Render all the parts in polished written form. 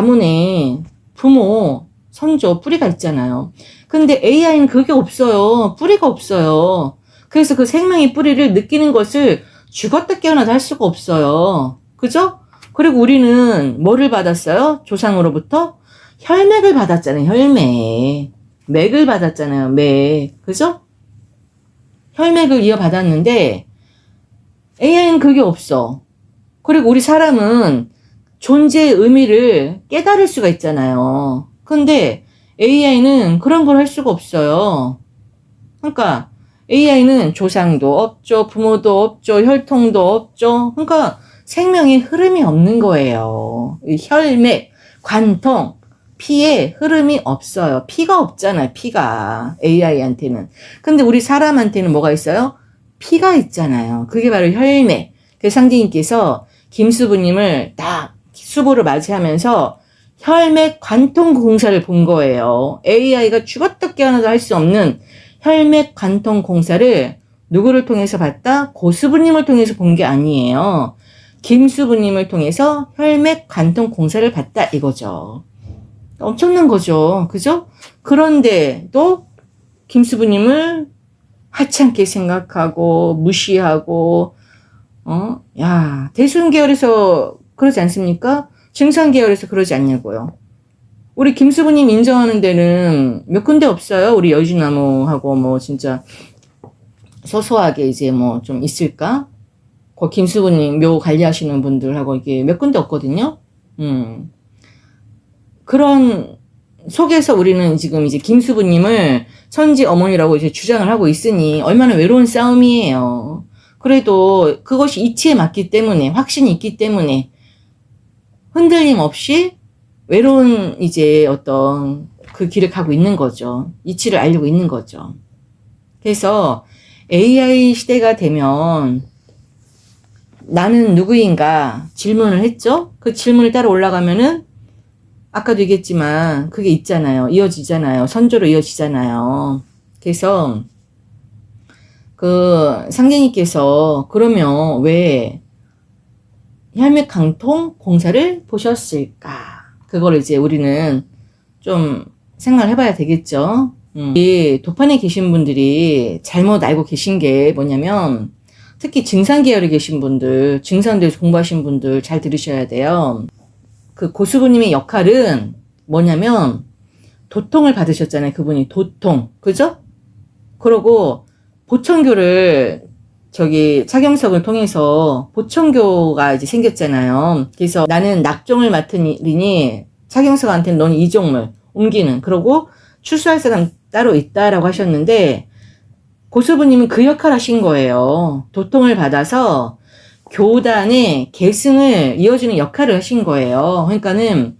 가문에 부모, 선조, 뿌리가 있잖아요. 근데 AI는 그게 없어요. 뿌리가 없어요. 그래서 그 생명의 뿌리를 느끼는 것을 죽었다 깨어나도 할 수가 없어요. 그죠? 그리고 우리는 뭐를 받았어요? 조상으로부터? 혈맥을 받았잖아요. 혈맥. 맥을 받았잖아요. 맥. 그죠? 혈맥을 이어받았는데 AI는 그게 없어. 그리고 우리 사람은 존재의 의미를 깨달을 수가 있잖아요. 근데 AI는 그런 걸 할 수가 없어요. 그러니까 AI는 조상도 없죠. 부모도 없죠. 혈통도 없죠. 그러니까 생명의 흐름이 없는 거예요. 혈맥, 관통, 피에 흐름이 없어요. 피가 없잖아요. 피가. AI한테는. 근데 우리 사람한테는 뭐가 있어요? 피가 있잖아요. 그게 바로 혈맥. 그래서 상제님께서 김수부님을 딱 수보를 맞이하면서 혈맥 관통 공사를 본 거예요. AI가 죽었다 깨어나도 할 수 없는 혈맥 관통 공사를 누구를 통해서 봤다? 고수부님을 통해서 본 게 아니에요. 김수부님을 통해서 혈맥 관통 공사를 봤다 이거죠. 엄청난 거죠. 그죠? 그런데도 김수부님을 하찮게 생각하고 무시하고 야, 대순 계열에서 그러지 않습니까? 증산 계열에서 그러지 않냐고요. 우리 김수부님 인정하는 데는 몇 군데 없어요. 우리 여주나무하고 뭐 진짜 소소하게 이제 뭐 좀 있을까? 그 김수부님 묘 관리하시는 분들하고 이게 몇 군데 없거든요. 그런 속에서 우리는 지금 이제 김수부님을 천지 어머니라고 이제 주장을 하고 있으니 얼마나 외로운 싸움이에요. 그래도 그것이 이치에 맞기 때문에, 확신이 있기 때문에 흔들림 없이 외로운 이제 어떤 그 길을 가고 있는 거죠. 이치를 알려고 있는 거죠. 그래서 AI 시대가 되면 나는 누구인가 질문을 했죠. 그 질문을 따라 올라가면은 아까도 얘기했지만 그게 있잖아요. 이어지잖아요. 선조로 이어지잖아요. 그래서 그 상제님께서 그러면 왜 혈맥강통 공사를 보셨을까? 그걸 이제 우리는 좀 생각을 해봐야 되겠죠. 이 도판에 계신 분들이 잘못 알고 계신 게 뭐냐면 특히 증산 계열에 계신 분들, 증산도에서 공부하신 분들 잘 들으셔야 돼요. 그 고수부님의 역할은 뭐냐면 도통을 받으셨잖아요. 그분이 도통. 그죠? 그러고 보청교를 저기 차경석을 통해서 보청교가 이제 생겼잖아요. 그래서 나는 낙종을 맡으니 차경석한테는 너는 이종을 옮기는. 그러고 출소할 사람 따로 있다라고 하셨는데 고수부님은 그 역할 하신 거예요. 도통을 받아서 교단의 계승을 이어주는 역할을 하신 거예요. 그러니까는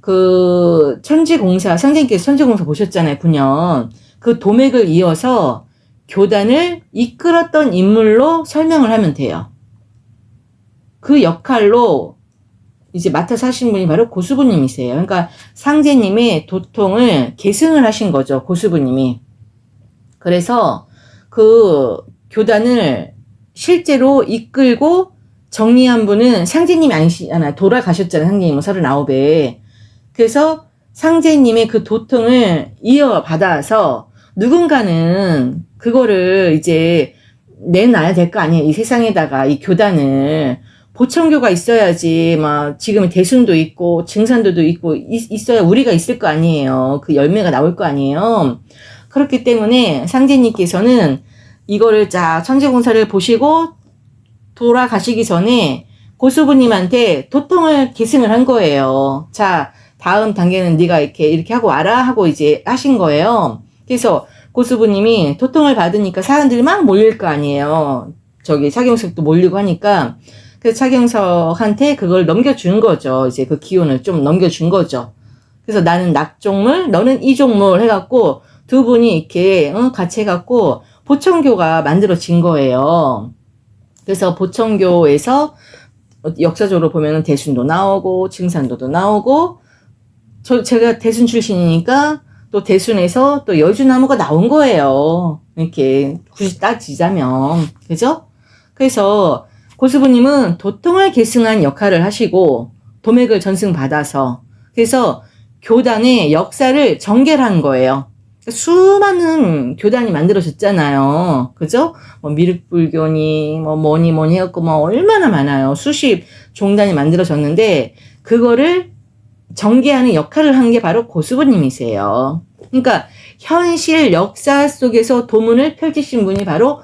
그 천지공사, 상제님께서 천지공사 보셨잖아요. 9년. 그 도맥을 이어서 교단을 이끌었던 인물로 설명을 하면 돼요. 그 역할로 이제 맡아서 하신 분이 바로 고수부님이세요. 그러니까 상제님의 도통을 계승을 하신 거죠. 고수부님이. 그래서 그 교단을 실제로 이끌고 정리한 분은 상제님이 아니시잖아요. 돌아가셨잖아요. 상제님은 39에. 그래서 상제님의 그 도통을 이어받아서 누군가는 그거를 이제 내놔야 될 거 아니에요. 이 세상에다가 이 교단을. 보청교가 있어야지 막 지금 대순도 있고 증산도도 있고 있어야 우리가 있을 거 아니에요. 그 열매가 나올 거 아니에요. 그렇기 때문에 상제님께서는 이거를 자 천지공사를 보시고 돌아가시기 전에 고수부님한테 도통을 계승을 한 거예요. 자 다음 단계는 네가 이렇게 하고 와라 하고 이제 하신 거예요. 그래서 고수부님이 도통을 받으니까 사람들이 막 몰릴 거 아니에요. 저기 차경석도 몰리고 하니까 그래서 차경석한테 그걸 넘겨준 거죠. 이제 그 기운을 좀 넘겨준 거죠. 그래서 나는 낙종물, 너는 이종물 해갖고 두 분이 이렇게 같이 해갖고 보청교가 만들어진 거예요. 그래서 보청교에서 역사적으로 보면은 대순도 나오고 증산도도 나오고 제가 대순 출신이니까 또 대순에서 또 여주나무가 나온 거예요. 이렇게 굳이 따지자면 그죠? 그래서 고수부님은 도통을 계승한 역할을 하시고 도맥을 전승받아서 그래서 교단의 역사를 전개한 거예요. 수많은 교단이 만들어졌잖아요. 그죠? 뭐 미륵불교니 뭐니 해갖고 얼마나 많아요. 수십 종단이 만들어졌는데 그거를 전개하는 역할을 한 게 바로 고수부님이세요. 그러니까 현실 역사 속에서 도문을 펼치신 분이 바로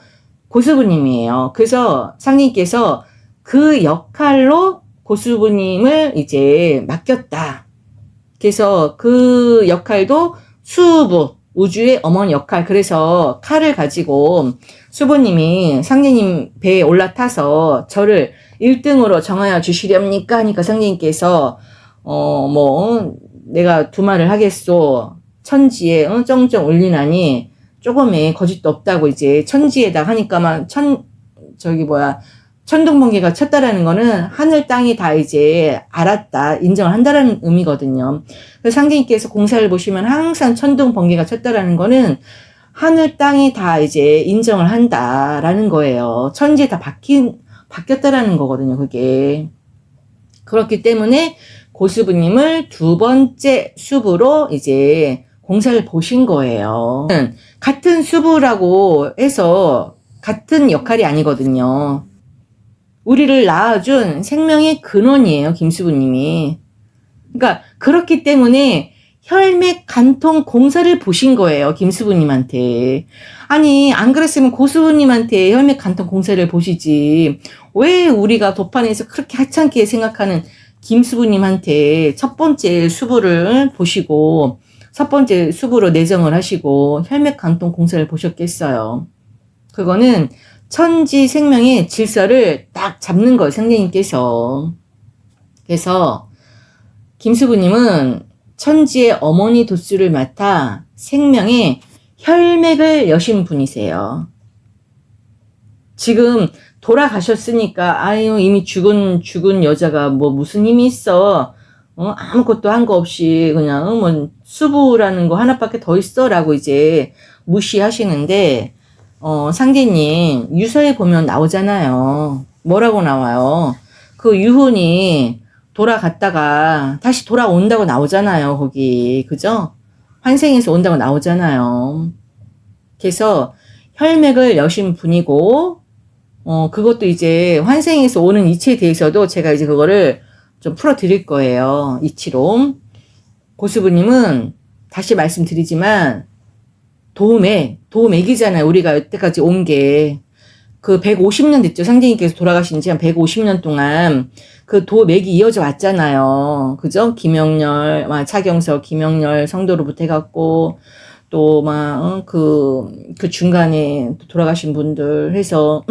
고수부님이에요. 그래서 상님께서 그 역할로 고수부님을 이제 맡겼다. 그래서 그 역할도 수부, 우주의 어머니 역할. 그래서 칼을 가지고 수부님이 상제님 배에 올라타서 저를 1등으로 정하여 주시렵니까? 하니까 상제님께서 내가 두말을 하겠소. 천지에 쩡쩡 울리나니 조금의 거짓도 없다고 이제 천지에다 하니까만 천둥번개가 쳤다라는 거는 하늘 땅이 다 이제 알았다, 인정을 한다라는 의미거든요. 그래서 상제님께서 공사를 보시면 항상 천둥번개가 쳤다라는 거는 하늘 땅이 다 이제 인정을 한다라는 거예요. 천지에 다 바뀌었다라는 거거든요, 그게. 그렇기 때문에 고수부님을 두 번째 수부로 이제 공사를 보신 거예요. 같은 수부라고 해서 같은 역할이 아니거든요. 우리를 낳아준 생명의 근원이에요, 김수부님이. 그러니까 그렇기 때문에 혈맥 간통 공사를 보신 거예요, 김수부님한테. 아니, 안 그랬으면 고수부님한테 혈맥 간통 공사를 보시지. 왜 우리가 도판에서 그렇게 하찮게 생각하는 김수부님한테 첫 번째 수부를 보시고 첫 번째 수부로 내정을 하시고 혈맥 간통 공사를 보셨겠어요. 그거는 천지 생명의 질서를 딱 잡는 거예요, 상제님께서. 그래서 김수부님은 천지의 어머니 도수를 맡아 생명의 혈맥을 여신 분이세요. 지금 돌아가셨으니까 이미 죽은 여자가 무슨 힘이 있어. 아무것도 한 거 없이 그냥 수부라는 거 하나밖에 더 있어라고 이제 무시하시는데 상제님 유서에 보면 나오잖아요. 뭐라고 나와요? 그 유훈이 돌아갔다가 다시 돌아온다고 나오잖아요, 거기. 그죠? 환생해서 온다고 나오잖아요. 그래서 혈맥을 여신 분이고 그것도 이제 환생해서 오는 이치에 대해서도 제가 이제 그거를 좀 풀어 드릴 거예요, 이치로. 고수부님은 다시 말씀드리지만 도맥이잖아요. 우리가 여태까지 온 게. 그 150년 됐죠. 상제님께서 돌아가신 지 한 150년 동안 그 도맥이 이어져 왔잖아요. 그죠? 김영렬, 차경석, 김영렬 성도로부터 해갖고, 또 그 중간에 돌아가신 분들 해서,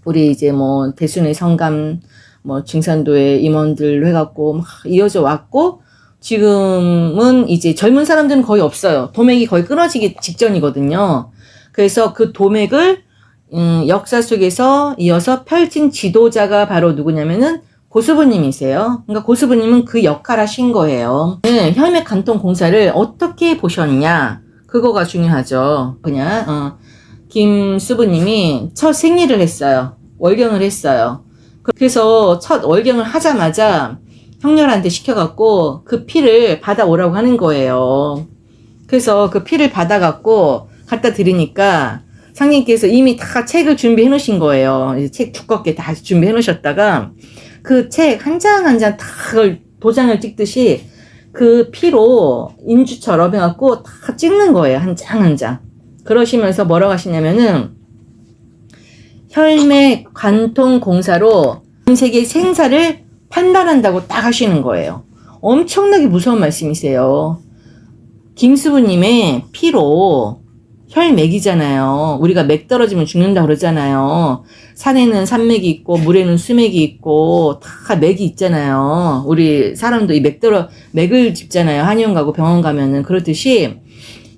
우리 이제 대순의 성감, 증산도의 임원들 해갖고 막 이어져 왔고, 지금은 이제 젊은 사람들은 거의 없어요. 도맥이 거의 끊어지기 직전이거든요. 그래서 그 도맥을 역사 속에서 이어서 펼친 지도자가 바로 누구냐면은 고수부님이세요. 그러니까 고수부님은 그 역할 하신 거예요. 혈맥 간통 공사를 어떻게 보셨냐? 그거가 중요하죠. 그냥 김수부님이 첫 생리를 했어요. 월경을 했어요. 그래서 첫 월경을 하자마자 형렬한테 시켜갖고 그 피를 받아오라고 하는 거예요. 그래서 그 피를 받아갖고 갖다 드리니까 상님께서 이미 다 책을 준비해 놓으신 거예요. 이제 책 두껍게 다 준비해 놓으셨다가 그 책 한 장 한 장 다 그걸 도장을 찍듯이 그 피로 인주처럼 해갖고 다 찍는 거예요. 한 장 한 장. 그러시면서 뭐라고 하시냐면은 혈맥 관통 공사로 전 세계 생사를 판단한다고 딱 하시는 거예요. 엄청나게 무서운 말씀이세요. 김수부님의 피로 혈맥이잖아요. 우리가 맥 떨어지면 죽는다 그러잖아요. 산에는 산맥이 있고 물에는 수맥이 있고 다 맥이 있잖아요. 우리 사람도 이 맥을 짚잖아요. 한의원 가고 병원 가면은. 그렇듯이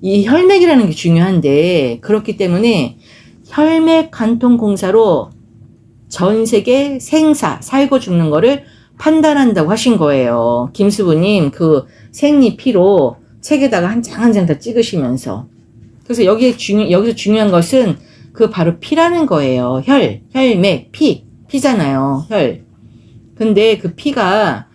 이 혈맥이라는 게 중요한데, 그렇기 때문에 혈맥 관통 공사로 전 세계 생사, 살고 죽는 거를 판단한다고 하신 거예요. 김수부님 그 생리 피로 책에다가 한 장 한 장 다 찍으시면서. 그래서 여기서 중요한 것은 그 바로 피라는 거예요. 혈맥, 피잖아요. 혈. 근데 그 피가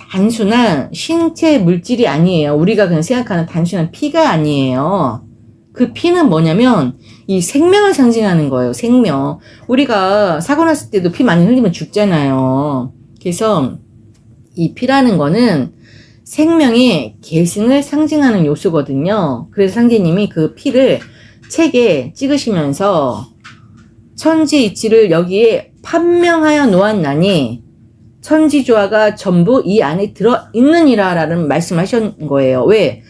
다 단순한 신체 물질이 아니에요. 우리가 그냥 생각하는 단순한 피가 아니에요. 그 피는 뭐냐면 이 생명을 상징하는 거예요. 생명. 우리가 사고 났을 때도 피 많이 흘리면 죽잖아요. 그래서 이 피라는 거는 생명의 계승을 상징하는 요소거든요. 그래서 상제님이 그 피를 책에 찍으시면서 천지 이치를 여기에 판명하여 놓았나니 천지조화가 전부 이 안에 들어있느니라 라는 말씀하신 거예요. 왜?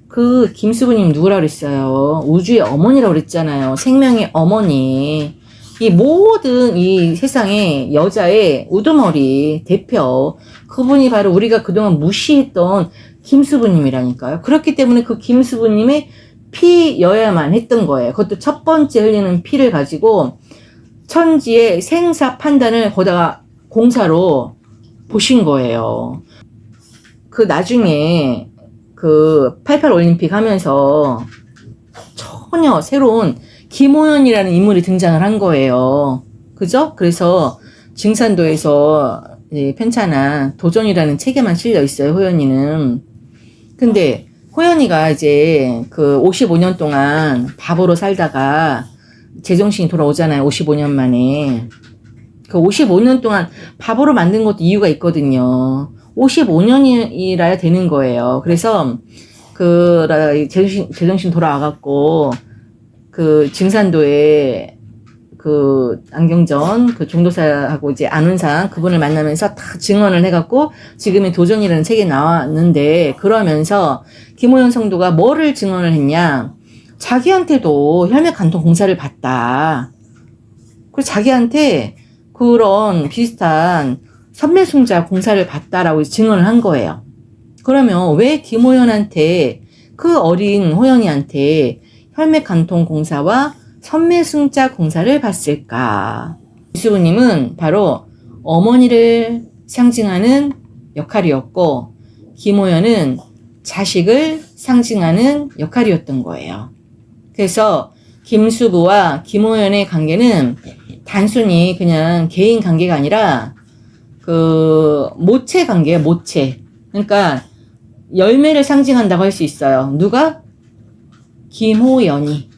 그 김수부님 누구라 그랬어요? 우주의 어머니라고 그랬잖아요. 생명의 어머니. 이 모든 이 세상의 여자의 우두머리 대표, 그분이 바로 우리가 그동안 무시했던 김수부님이라니까요. 그렇기 때문에 그 김수부님의 피여야만 했던 거예요. 그것도 첫 번째 흘리는 피를 가지고 천지의 생사 판단을 거다가 공사로 보신 거예요. 그 나중에 그 88 올림픽 하면서 전혀 새로운 김호연이라는 인물이 등장을 한 거예요. 그죠? 그래서 증산도에서 편찬한 도전이라는 책에만 실려 있어요, 호연이는. 근데 호연이가 이제 그 55년 동안 바보로 살다가 제정신이 돌아오잖아요, 55년 만에. 그 55년 동안 바보로 만든 것도 이유가 있거든요. 55년이라야 되는 거예요. 그래서 그 제정신 돌아와갖고 그 증산도에 그 안경전 그 종도사하고 이제 안운상 그분을 만나면서 다 증언을 해갖고 지금의 도전이라는 책이 나왔는데, 그러면서 김호연 성도가 뭐를 증언을 했냐? 자기한테도 혈맥 간통 공사를 받다. 그리고 자기한테 그런 비슷한 선매승자 공사를 받다라고 증언을 한 거예요. 그러면 왜 김호연한테, 그 어린 호연이한테 혈맥 간통 공사와 선매승자 공사를 받을까? 이수부님은 바로 어머니를 상징하는 역할이었고, 김호연은 자식을 상징하는 역할이었던 거예요. 그래서 김수부와 김호연의 관계는 단순히 그냥 개인 관계가 아니라 그 모체 관계예요, 모체. 그러니까 열매를 상징한다고 할 수 있어요. 누가? 김호연이.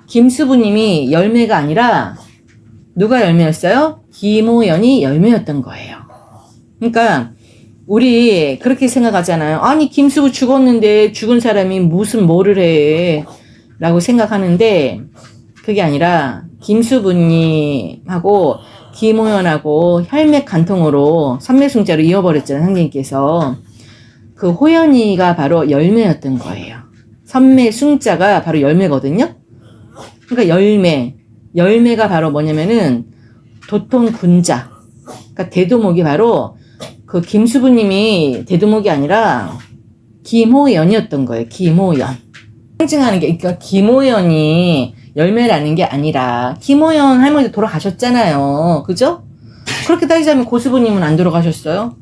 김수부님이 열매가 아니라 누가 열매였어요? 김호연이 열매였던 거예요. 그러니까 우리 그렇게 생각하잖아요. 아니 김수부 죽었는데 죽은 사람이 무슨 뭐를 해 라고 생각하는데, 그게 아니라 김수부님하고 김호연하고 혈맥 간통으로 선매승자로 이어버렸잖아요, 선생님께서. 그 호연이가 바로 열매였던 거예요. 선매승자가 바로 열매거든요. 그러니까 열매가 바로 뭐냐면은 도통군자. 그러니까 대두목이 바로 그 김수부님이 대두목이 아니라 김호연이었던 거예요. 김호연. 상징하는 게, 그러니까 김호연이 열매라는 게 아니라, 김호연 할머니도 돌아가셨잖아요. 그죠? 그렇게 따지자면 고수부님은 안 돌아가셨어요?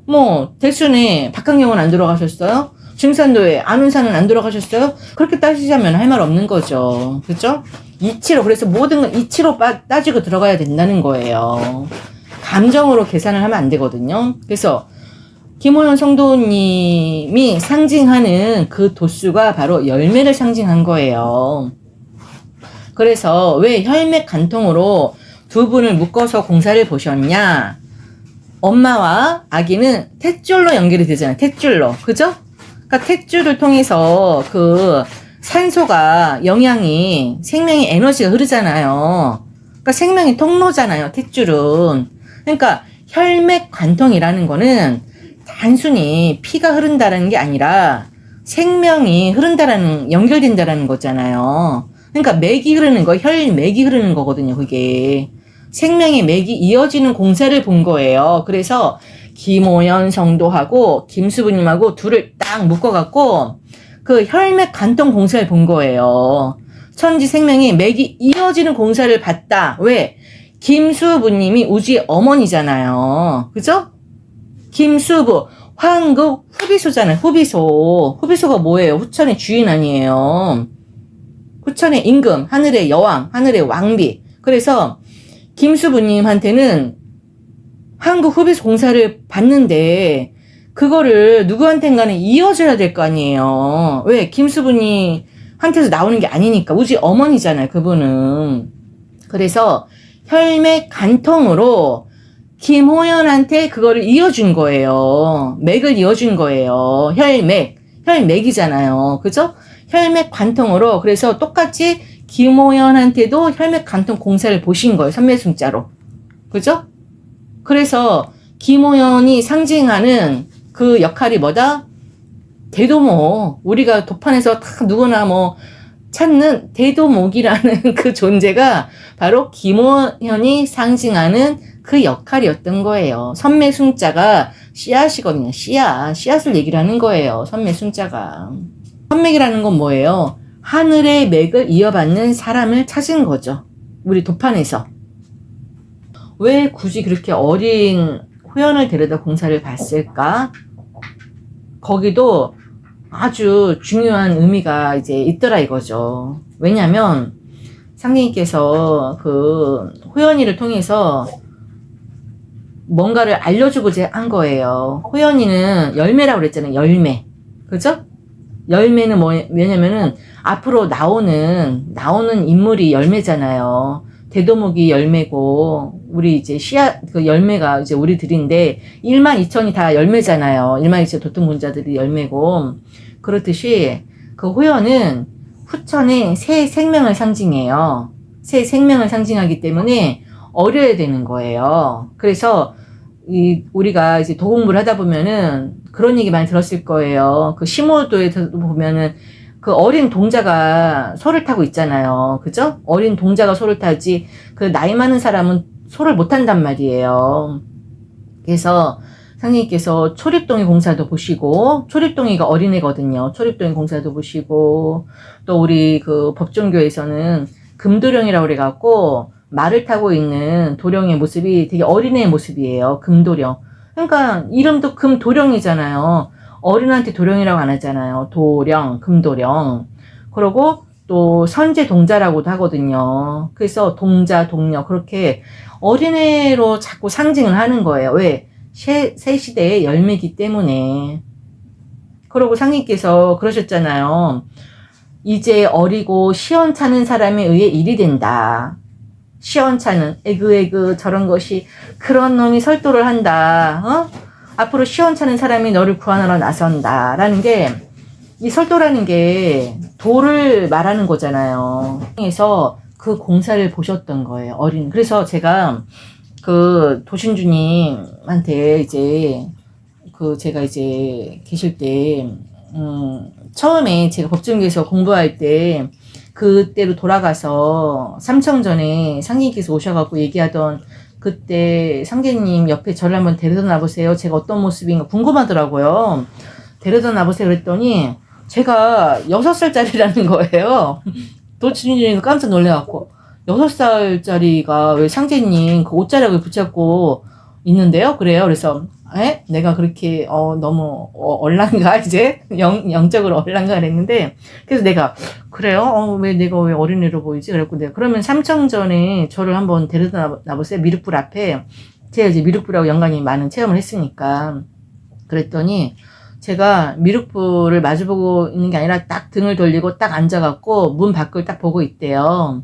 뭐 대순에 박강영은 안 돌아가셨어요? 증산도에 안운산은 안 돌아가셨어요? 그렇게 따지자면 할 말 없는 거죠. 그죠? 이치로, 그래서 모든 건 이치로 따지고 들어가야 된다는 거예요. 감정으로 계산을 하면 안 되거든요. 그래서 김호연 성도님이 상징하는 그 도수가 바로 열매를 상징한 거예요. 그래서 왜 혈맥 간통으로 두 분을 묶어서 공사를 보셨냐? 엄마와 아기는 탯줄로 연결이 되잖아요. 탯줄로. 그죠? 그러니까 탯줄을 통해서 그 산소가, 영양이, 생명의 에너지가 흐르잖아요. 그러니까 생명의 통로잖아요, 탯줄은. 그러니까 혈맥 관통이라는 거는 단순히 피가 흐른다는 게 아니라 생명이 흐른다라는, 연결된다라는 거잖아요. 그러니까 맥이 흐르는 거, 혈맥이 흐르는 거거든요, 그게. 생명의 맥이 이어지는 공사를 본 거예요. 그래서 김호연 성도하고 김수부님하고 둘을 딱 묶어갖고 그 혈맥 관통 공사를 본 거예요. 천지 생명이 맥이 이어지는 공사를 봤다. 왜? 김수부님이 우주의 어머니잖아요. 그죠? 김수부, 황국 후비소잖아요. 후비소가 뭐예요? 후천의 주인 아니에요. 후천의 임금, 하늘의 여왕, 하늘의 왕비. 그래서 김수부님한테는 황국 후비소 공사를 받는데, 그거를 누구한텐가는 이어줘야 될 거 아니에요. 왜? 김수분이 한테서 나오는 게 아니니까. 우리 어머니잖아요, 그분은. 그래서 혈맥 간통으로 김호연한테 그거를 이어준 거예요. 맥을 이어준 거예요. 혈맥이잖아요. 그죠? 혈맥 관통으로. 그래서 똑같이 김호연한테도 혈맥 관통 공사를 보신 거예요. 선매순자로. 그죠? 그래서 김호연이 상징하는 그 역할이 뭐다? 대도목. 우리가 도판에서 다 누구나 뭐 찾는 대도목이라는 그 존재가 바로 김호연이 상징하는 그 역할이었던 거예요. 선매순자가 씨앗이거든요. 씨앗을 얘기를 하는 거예요. 선매순자가. 선맥이라는 건 뭐예요? 하늘의 맥을 이어받는 사람을 찾은 거죠. 우리 도판에서. 왜 굳이 그렇게 어린 호연을 데려다 공사를 봤을까? 거기도 아주 중요한 의미가 이제 있더라 이거죠. 왜냐면 상계님께서 그 호연이를 통해서 뭔가를 알려주고자 한 거예요. 호연이는 열매라고 그랬잖아요. 열매. 그죠? 열매는 뭐냐면은 앞으로 나오는 인물이 열매잖아요. 대도목이 열매고, 우리 이제 씨앗, 그 열매가 이제 우리들인데, 12,000이 다 열매잖아요. 12,000 도통문자들이 열매고, 그렇듯이 그 호연은 후천의 새 생명을 상징해요. 새 생명을 상징하기 때문에 어려야 되는 거예요. 그래서 우리가 이제 도공부를 하다 보면은 그런 얘기 많이 들었을 거예요. 그 시모도에서 보면은 그 어린 동자가 소를 타고 있잖아요. 그죠? 어린 동자가 소를 타지 그 나이 많은 사람은 소를 못 탄단 말이에요. 그래서 상님께서 초립동의 공사도 보시고, 초립동이가 어린애거든요. 초립동의 공사도 보시고, 또 우리 그 법종교에서는 금도령이라고 그래갖고 말을 타고 있는 도령의 모습이 되게 어린애의 모습이에요. 금도령. 그러니까 이름도 금도령이잖아요. 어른한테 도령이라고 안 하잖아요. 도령, 금도령. 그리고 또 선제동자라고도 하거든요. 그래서 동자, 동녀 그렇게 어린애로 자꾸 상징을 하는 거예요. 왜? 새 시대의 열매이기 때문에. 그리고 상님께서 그러셨잖아요. 이제 어리고 시원찮은 사람에 의해 일이 된다. 시원찮은 에그에그 저런 것이 그런 놈이 설도를 한다. 앞으로 시원찮은 사람이 너를 구하느라 나선다. 라는 게, 이 설도라는 게 도를 말하는 거잖아요. 그래서 그 공사를 보셨던 거예요. 그래서 제가 그 도신주님한테 제가 이제 계실 때, 처음에 제가 법정교에서 공부할 때, 그때로 돌아가서 삼청전에 상계님께서 오셔갖고 얘기하던 그때 상계님 옆에 저를 한번 데려다 놔보세요. 제가 어떤 모습인가 궁금하더라고요. 데려다 놔보세요. 그랬더니 제가 6살짜리라는 거예요. 도치님이 깜짝 놀래갖고 6살짜리가 왜 상계님 그 옷자락을 붙잡고 있는데요? 그래요. 그래서 내가 그렇게 너무 얼랑가 이제 영적으로 얼랑가 그랬는데, 그래서 내가 그래요? 왜 내가 왜 어린애로 보이지? 그랬고 내가 그러면 삼청전에 저를 한번 데려다 놔보세요. 미륵불 앞에. 제가 이제 미륵불하고 연관이 많은 체험을 했으니까. 그랬더니 제가 미륵불을 마주보고 있는 게 아니라 딱 등을 돌리고 딱 앉아갖고 문 밖을 딱 보고 있대요.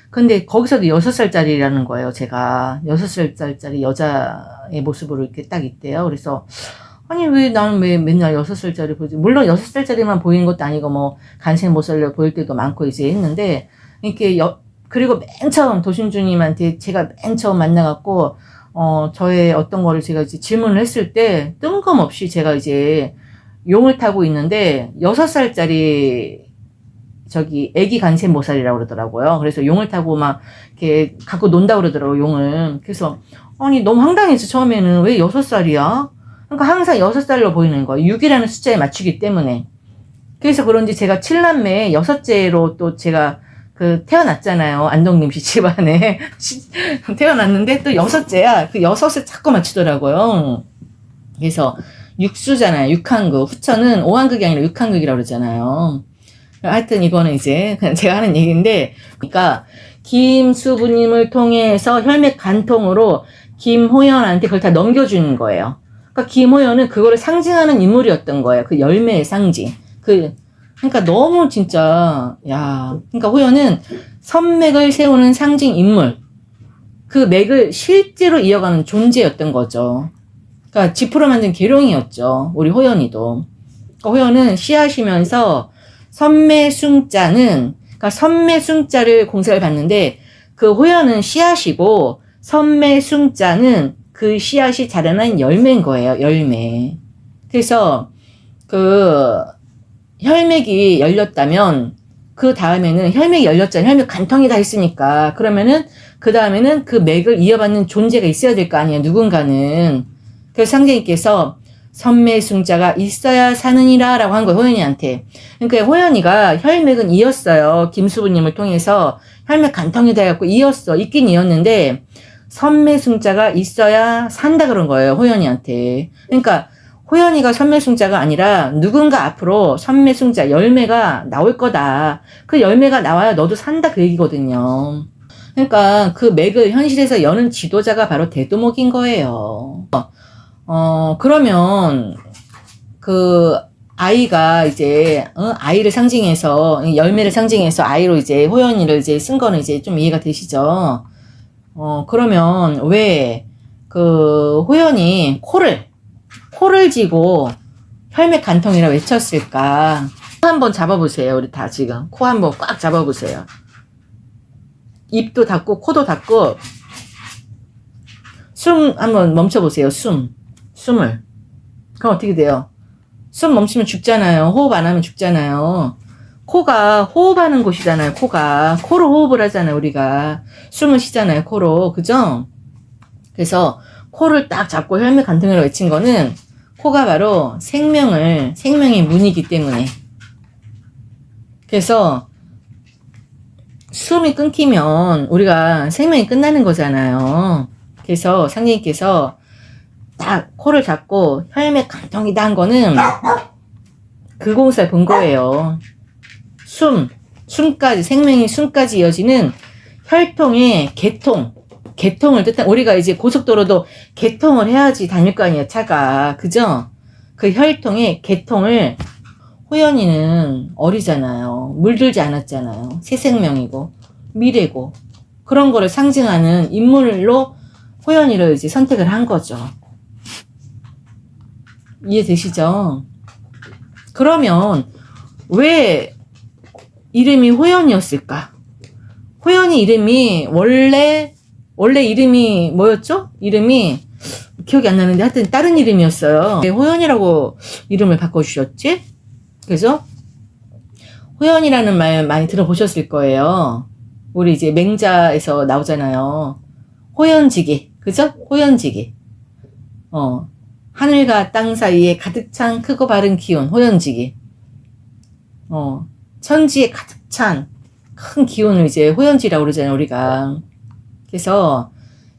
근데 거기서도 6살짜리라는 거예요. 제가 6살짜리 여자의 모습으로 이렇게 딱 있대요. 그래서 아니 나는 왜 맨날 6살짜리 보지? 물론 6살짜리만 보이는 것도 아니고 뭐 간생 모살로 보일 때도 많고 이제 했는데, 이렇게 그리고 맨 처음 도신주님한테 제가 맨 처음 만나갖고 저의 어떤 거를 제가 이제 질문을 했을 때 뜬금없이 제가 이제 용을 타고 있는데 6살짜리 애기 간센모살이라고 그러더라고요. 그래서 용을 타고 막 이렇게 갖고 논다 그러더라고요, 용을. 그래서 아니 너무 황당해서 처음에는 왜 6살이야? 그러니까 항상 6살로 보이는 거예요. 6이라는 숫자에 맞추기 때문에. 그래서 그런지 제가 7남매 6째로 또 제가 태어났잖아요. 안동님 씨 집안에. 태어났는데 또 6째야. 그 6에 자꾸 맞추더라고요. 그래서 육수잖아요. 6한극. 후천은 5한극이 아니라 6한극이라고 그러잖아요. 하여튼 이거는 이제 그냥 제가 하는 얘기인데, 그러니까 김수부님을 통해서 혈맥 간통으로 김호연한테 그걸 다 넘겨주는 거예요. 그러니까 김호연은 그거를 상징하는 인물이었던 거예요. 그 열매의 상징. 그러니까 너무 진짜, 야. 그러니까 호연은 선맥을 세우는 상징 인물. 그 맥을 실제로 이어가는 존재였던 거죠. 그러니까 지프로 만든 계룡이었죠. 우리 호연이도. 그러니까 호연은 씨앗이면서 선매숭자는, 그러니까 선매숭자를 공사를 받는데 그 호연은 씨앗이고 선매숭자는 그 씨앗이 자라난 열매인 거예요. 열매. 그래서 그 혈맥이 열렸다면 그 다음에는 혈맥이 열렸잖아요. 혈맥 간통이 다 있으니까. 그러면은 그 다음에는 그 맥을 이어받는 존재가 있어야 될 거 아니에요. 누군가는. 그래서 상제님께서 선매숭자가 있어야 사느니라 라고 한 거예요. 호연이한테. 그러니까 호연이가 혈맥은 이었어요. 김수부님을 통해서 혈맥 간통이 돼갖고 이었어. 있긴 이었는데 선매숭자가 있어야 산다 그런 거예요. 호연이한테. 그러니까 호연이가 선매숭자가 아니라 누군가 앞으로 선매숭자 열매가 나올 거다. 그 열매가 나와야 너도 산다 그 얘기거든요. 그러니까 그 맥을 현실에서 여는 지도자가 바로 대두목인 거예요. 그러면 그 아이가 이제 아이를 상징해서 열매를 상징해서 아이로 이제 호연이를 이제 쓴 거는 이제 좀 이해가 되시죠? 그러면 왜 그 호연이 코를 쥐고 혈맥 간통이라 외쳤을까? 코 한번 잡아보세요. 우리 다 지금 코 한번 꽉 잡아보세요. 입도 닫고 코도 닫고 숨 한번 멈춰보세요. 숨을. 그럼 어떻게 돼요? 숨 멈추면 죽잖아요. 호흡 안 하면 죽잖아요. 코가 호흡하는 곳이잖아요. 코로 호흡을 하잖아요. 우리가 숨을 쉬잖아요. 코로. 그죠? 그래서 코를 딱 잡고 혈맥 간통이라고 외친 거는 코가 바로 생명의 문이기 때문에. 그래서 숨이 끊기면 우리가 생명이 끝나는 거잖아요. 그래서 상제님께서 딱 코를 잡고 혈맥 간통이다 한 거는 그 공사를 본 거예요. 숨까지, 생명이 숨까지 이어지는 혈통의 개통을 뜻한, 우리가 이제 고속도로도 개통을 해야지 다닐 거 아니에요, 차가. 그죠? 그 혈통의 개통을, 호연이는 어리잖아요. 물들지 않았잖아요. 새 생명이고, 미래고, 그런 거를 상징하는 인물로 호연이를 이제 선택을 한 거죠. 이해되시죠? 그러면, 왜 이름이 호연이었을까? 호연이 이름이 원래 이름이 뭐였죠? 이름이 기억이 안 나는데 하여튼 다른 이름이었어요. 왜 호연이라고 이름을 바꿔주셨지? 그래서 호연이라는 말 많이 들어보셨을 거예요. 우리 이제 맹자에서 나오잖아요. 호연지기. 그죠? 호연지기. 하늘과 땅 사이에 가득 찬 크고 바른 기운. 호연지기. 천지에 가득 찬 큰 기운을 이제 호연지라고 그러잖아요, 우리가. 그래서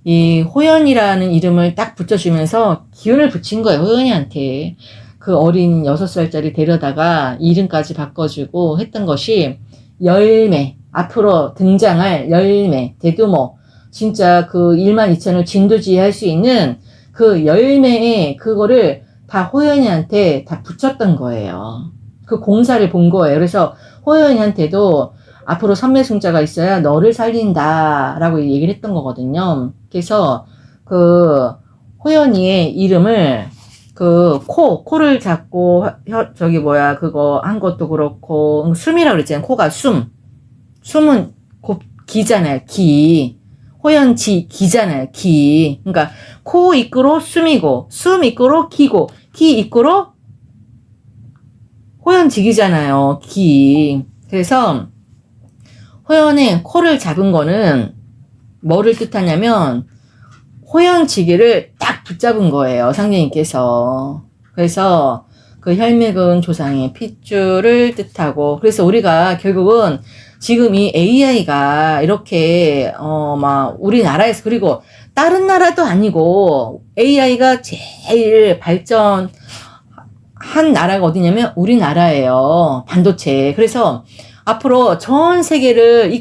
이 호연이라는 이름을 딱 붙여주면서 기운을 붙인 거예요, 호연이한테. 그 어린 6살짜리 데려다가 이름까지 바꿔주고 했던 것이 열매, 앞으로 등장할 열매, 대두모, 진짜 그 12,000을 진두지휘할 수 있는 그 열매에 그거를 다 호연이한테 다 붙였던 거예요. 그 공사를 본 거예요. 그래서 호연이한테도 앞으로 선매숭자가 있어야 너를 살린다 라고 얘기를 했던 거거든요. 그래서 그 호연이의 이름을 그 코를 잡고 그거 한 것도 그렇고 숨이라고 그랬잖아요. 코가 숨은 기잖아요. 기. 호연지 기잖아요. 기. 그러니까 코 이끌어 숨이고 숨 이끌어 기고 기 이끌어 호연지기잖아요. 기. 그래서 호연의 코를 잡은 거는 뭐를 뜻하냐면 호연지기를 딱 붙잡은 거예요. 상제님께서. 그래서 그 혈맥은 조상의 핏줄을 뜻하고, 그래서 우리가 결국은 지금 이 AI가 이렇게 막 우리나라에서, 그리고 다른 나라도 아니고 AI가 제일 발전한 나라가 어디냐면 우리나라예요. 반도체. 그래서 앞으로 전 세계를